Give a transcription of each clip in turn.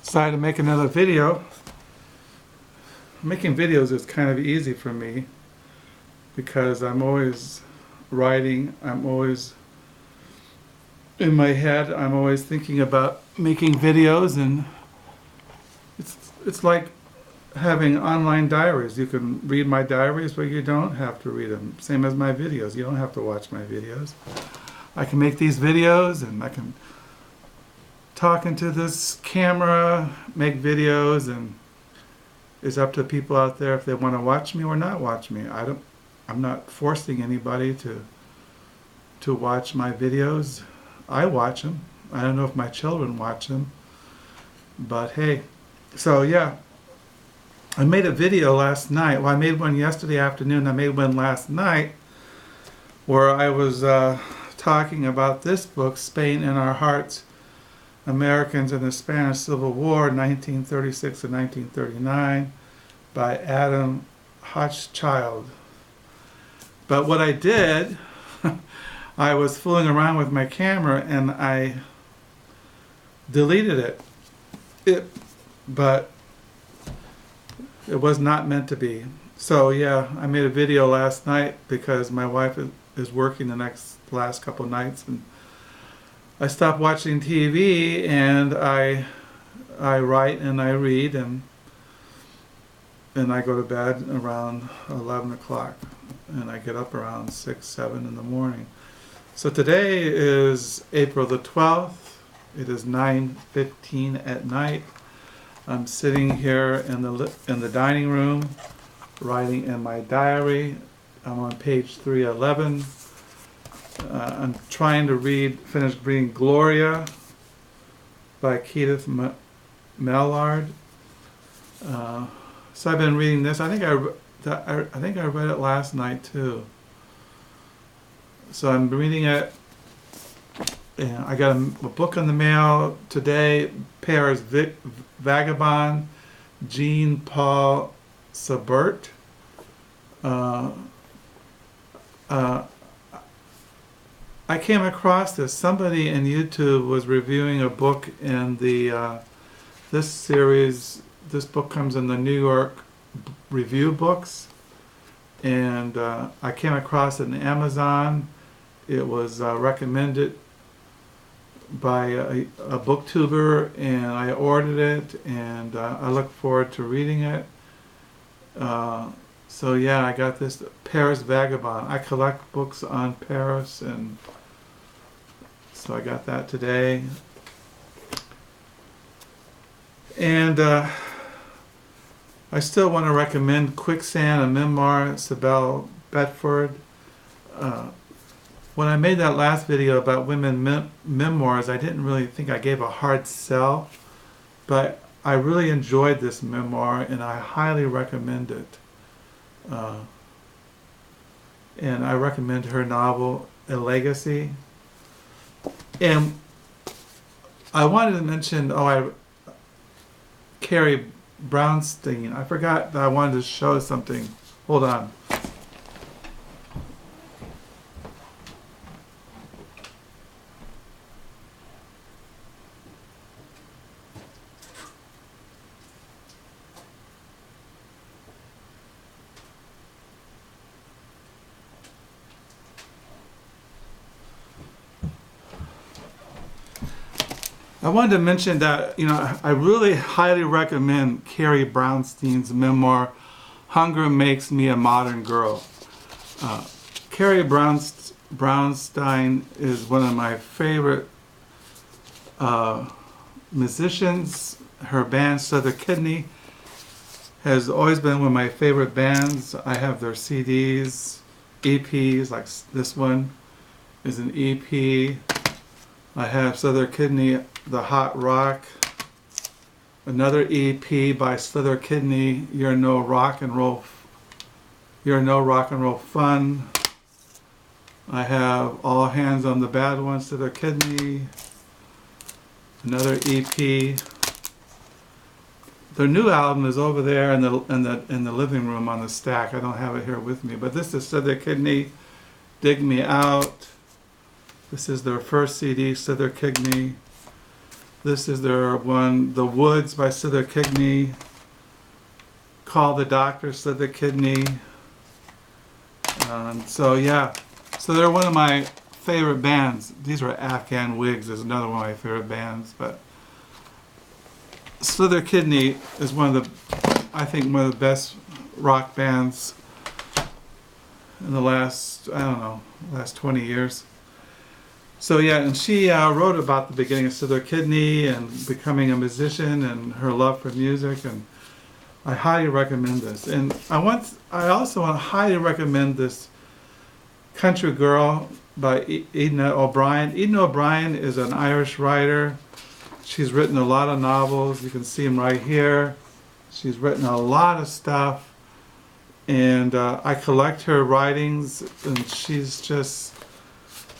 decided to make another video. Making videos is kind of easy for me because I'm always writing, I'm always in my head, I'm always thinking about making videos, and it's like having online diaries. You can read my diaries, but you don't have to read them. Same as my videos. You don't have to watch my videos. I can make these videos and I can talk into this camera, make videos, and it's up to people out there if they want to watch me or not watch me. I'm not forcing anybody to watch my videos. I watch them. I don't know if my children watch them, but hey. So yeah, I made a video last night. Well, I made one yesterday afternoon. I made one last night where I was talking about this book, Spain in Our Hearts, Americans in the Spanish Civil War, 1936 to 1939, by Adam Hochschild. But what I did, I was fooling around with my camera and I deleted it. But it was not meant to be. So yeah, I made a video last night because my wife is working the last couple nights, and I stopped watching TV and I write and I read, and I go to bed around 11 o'clock and I get up around 6, 7 in the morning. So today is April the 12th. It is 9:15 at night. I'm sitting here in the dining room writing in my diary. I'm on page 311. I'm trying to finish reading Gloria by Keith Mellard. So I've been reading this. I think I read it last night too. So I'm reading it. And I got a book in the mail today, Paris Vagabond, Jean-Paul Sabert. I came across this. Somebody in YouTube was reviewing a book in this series. This book comes in the New York Review Books, and I came across it on Amazon. It was recommended by a booktuber, and I ordered it, and I look forward to reading it. So yeah, I got this Paris Vagabond. I collect books on Paris, and so I got that today. And I still want to recommend Quicksand, a memoir, Sybil Bedford. When I made that last video about women memoirs, I didn't really think I gave a hard sell, but I really enjoyed this memoir and I highly recommend it. And I recommend her novel, A Legacy. And I wanted to mention, Carrie Brownstein. I forgot that I wanted to show something. Hold on. I wanted to mention that, I really highly recommend Carrie Brownstein's memoir, Hunger Makes Me a Modern Girl. Carrie Brownstein is one of my favorite musicians. Her band, Southern Kidney, has always been one of my favorite bands. I have their CDs, EPs, like this one is an EP. I have Southern Kidney, The Hot Rock, another EP by Southern Kidney, You're No Rock and Roll Fun. I have All Hands on the Bad Ones, Southern Kidney, another EP. Their new album is over there in the living room on the stack. I don't have it here with me, but this is Southern Kidney, Dig Me Out. This is their first CD, Southern Kidney. This is their one, The Woods by Slither Kidney. Call the Doctor, Slither Kidney. So yeah, so they're one of my favorite bands. These were Afghan Wigs is another one of my favorite bands, but Slither Kidney is one of the, I think, one of the best rock bands in the last, I don't know, last 20 years. So yeah, and she wrote about the beginning of Slither Kidney and becoming a musician and her love for music, and I highly recommend this. And I also want to highly recommend this Country Girl by Edna O'Brien. Edna O'Brien is an Irish writer. She's written a lot of novels. You can see them right here. She's written a lot of stuff. And I collect her writings, and she's just,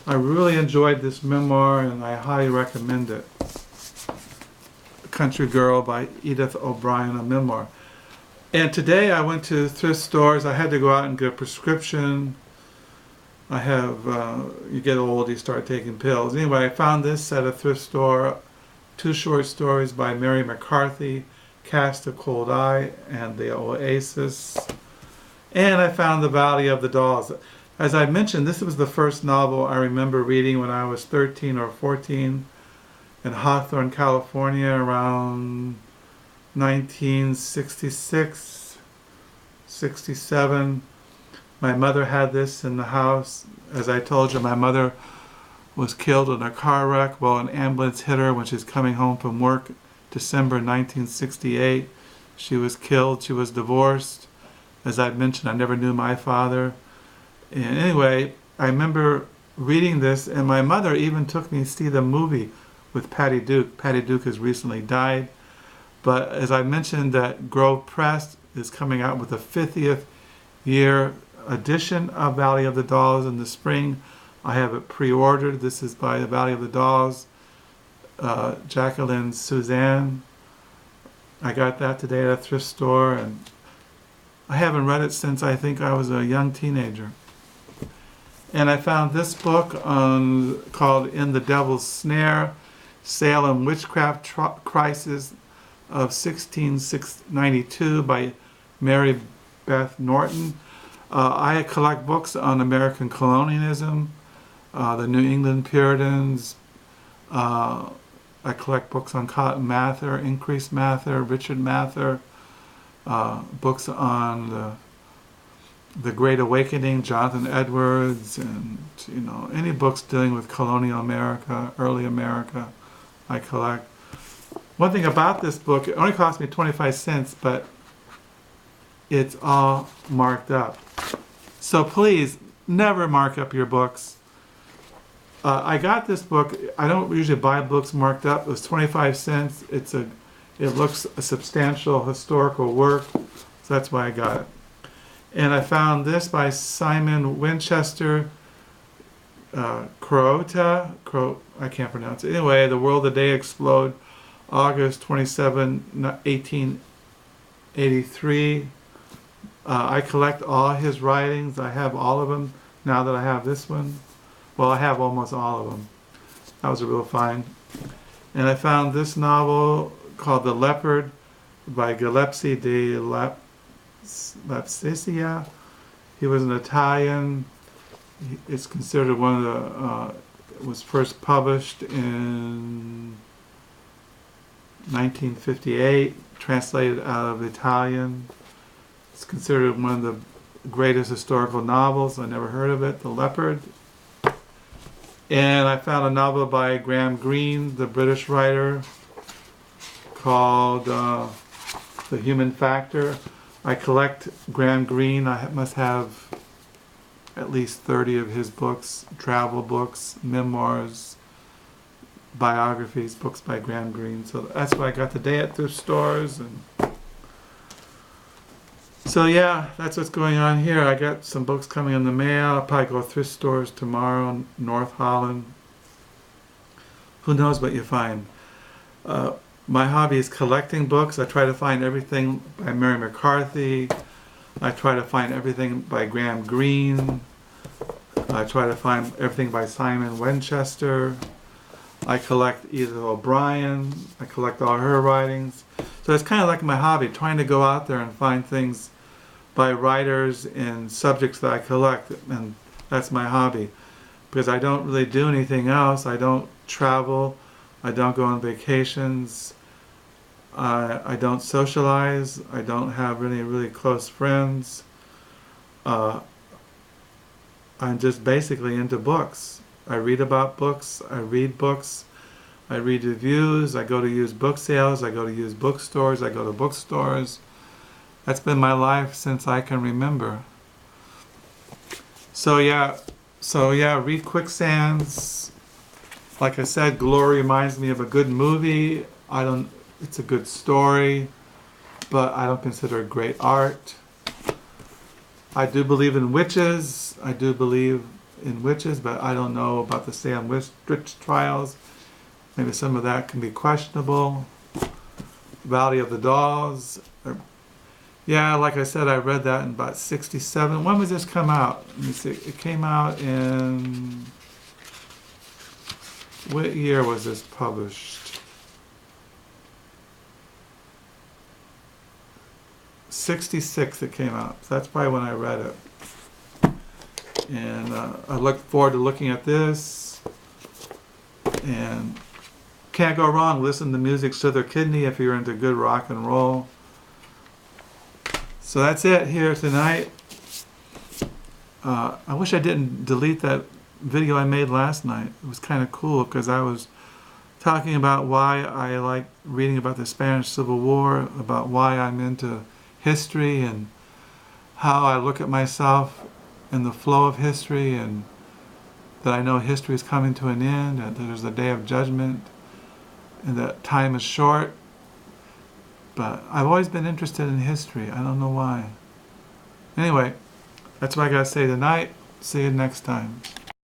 I really enjoyed this memoir, and I highly recommend it. Country Girl by Edith O'Brien, a memoir. And today I went to thrift stores. I had to go out and get a prescription. I have, you get old, you start taking pills. Anyway, I found this at a thrift store, 2 short stories by Mary McCarthy, Cast a Cold Eye and The Oasis. And I found The Valley of the Dolls. As I mentioned, this was the first novel I remember reading when I was 13 or 14 in Hawthorne, California, around 1966, 67. My mother had this in the house. As I told you, my mother was killed in a car wreck while an ambulance hit her when she was coming home from work, December 1968. She was killed. She was divorced. As I mentioned, I never knew my father. And anyway, I remember reading this, and my mother even took me to see the movie with Patty Duke. Patty Duke has recently died. But as I mentioned, that Grove Press is coming out with a 50th year edition of Valley of the Dolls in the spring. I have it pre-ordered. This is by the Valley of the Dolls, Jacqueline Suzanne. I got that today at a thrift store, and I haven't read it since I think I was a young teenager. And I found this book called In the Devil's Snare, Salem Witchcraft Crisis of 1692 by Mary Beth Norton. I collect books on American colonialism, the New England Puritans. I collect books on Cotton Mather, Increase Mather, Richard Mather. Books on the Great Awakening, Jonathan Edwards, and any books dealing with colonial America, early America, I collect. One thing about this book, it only cost me 25 cents, but it's all marked up. So please, never mark up your books. I got this book. I don't usually buy books marked up. It was 25 cents. It looks a substantial historical work, so that's why I got it. And I found this by Simon Winchester, I can't pronounce it. Anyway, The World the Day Explode, August 27, 1883. I collect all his writings. I have all of them now that I have this one. Well, I have almost all of them. That was a real find. And I found this novel called The Leopard by Gillespie de Lapsisia. He was an Italian. It's considered one of the, it was first published in 1958, translated out of Italian. It's considered one of the greatest historical novels. I never heard of it, The Leopard. And I found a novel by Graham Greene, the British writer, called The Human Factor. I collect Graham Greene. I must have at least 30 of his books, travel books, memoirs, biographies, books by Graham Greene. So that's what I got today at thrift stores. And so yeah, that's what's going on here. I got some books coming in the mail. I'll probably go to thrift stores tomorrow in North Holland. Who knows what you find. My hobby is collecting books. I try to find everything by Mary McCarthy. I try to find everything by Graham Greene. I try to find everything by Simon Winchester. I collect Edith O'Brien. I collect all her writings. So it's kind of like my hobby, trying to go out there and find things by writers and subjects that I collect, and that's my hobby. Because I don't really do anything else. I don't travel. I don't go on vacations. I don't socialize. I don't have any really close friends. I'm just basically into books. I read about books. I read books. I read reviews. I go to used book sales. I go to used bookstores. I go to bookstores. That's been my life since I can remember. So yeah, read Quicksands. Like I said, Glory reminds me of a good movie. It's a good story, but I don't consider it great art. I do believe in witches. But I don't know about the Salem witch trials. Maybe some of that can be questionable. Valley of the Dolls. Yeah, like I said, I read that in about 1967. When was this come out? Let me see. It came out in... What year was this published? 1966 it came out. So that's probably when I read it. And I look forward to looking at this. And can't go wrong. Listen to music to their kidney if you're into good rock and roll. So that's it here tonight. I wish I didn't delete that video I made last night. It was kind of cool because I was talking about why I like reading about the Spanish Civil War, about why I'm into history and how I look at myself in the flow of history, and that I know history is coming to an end, and that there's a day of judgment, and that time is short. But I've always been interested in history. I don't know why. Anyway, that's what I gotta say tonight. See you next time.